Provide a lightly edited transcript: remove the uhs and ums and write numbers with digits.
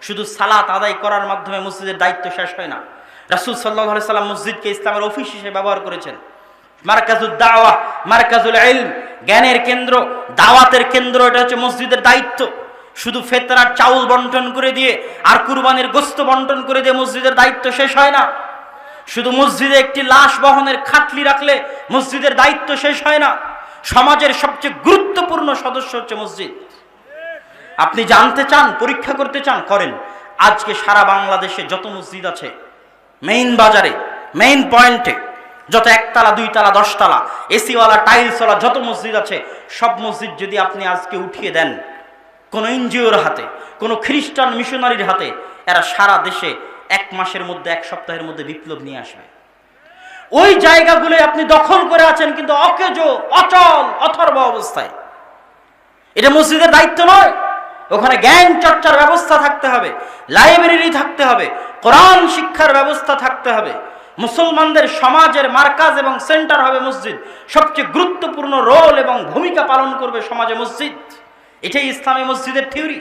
শুধু সালাত আদায় করার মাধ্যমে মসজিদের দায়িত্ব শেষ হয় না। রাসূল সাল্লাল্লাহু আলাইহি সাল্লাম মসজিদকে ইসলামের অফিস হিসেবে ব্যবহার করেছেন। মারকাজুদ দাওয়া, মারকাজুল ইলম, জ্ঞানের কেন্দ্র, দাওয়াতের কেন্দ্র, এটা হচ্ছে মসজিদের দায়িত্ব। শুধু ফেতরার চাউল বন্টন করে দিয়ে আর কুরবানির গোশত বন্টন করে দিয়ে মসজিদের দায়িত্ব শেষ হয় না। শুধু মসজিদে একটি লাশ বহনের খাটলি রাখলে মসজিদের দায়িত্ব শেষ হয় না। সমাজের সবচেয়ে গুরুত্বপূর্ণ সদস্য হচ্ছে মসজিদ। আপনি জানতে চান, পরীক্ষা করতে চান, করেন। আজকে সারা বাংলাদেশে যত মসজিদ আছে, মেইন বাজারে, মেইন পয়েন্টে যত একতলা, দুইতলা, 10 তলা, এসিওয়ালা, টাইলসওয়ালা যত মসজিদ আছে, সব মসজিদ যদি আপনি আজকে উঠিয়ে দেন কোন এনজিওর হাতে, কোন খ্রিস্টান মিশনারির হাতে, এরা সারা দেশে 1 মাসের মধ্যে, 1 সপ্তাহের মধ্যে বিপ্লব নিয়ে আসবে। ওই জায়গাগুলো আপনি দখল করে আছেন কিন্তু অকেজো, অচল, অথর্ব অবস্থায়। এটা মসজিদের দায়িত্ব নয়। ওখানে জ্ঞান চর্চার ব্যবস্থা থাকতে হবে, লাইব্রেরি থাকতে হবে, কোরআন শিক্ষার ব্যবস্থা থাকতে হবে। মুসলমানদের সমাজের মার্কাজ এবং সেন্টার হবে মসজিদ। সবচেয়ে গুরুত্বপূর্ণ রোল এবং ভূমিকা পালন করবে সমাজে মসজিদ। এটাই ইসলামী মসজিদের থিওরি।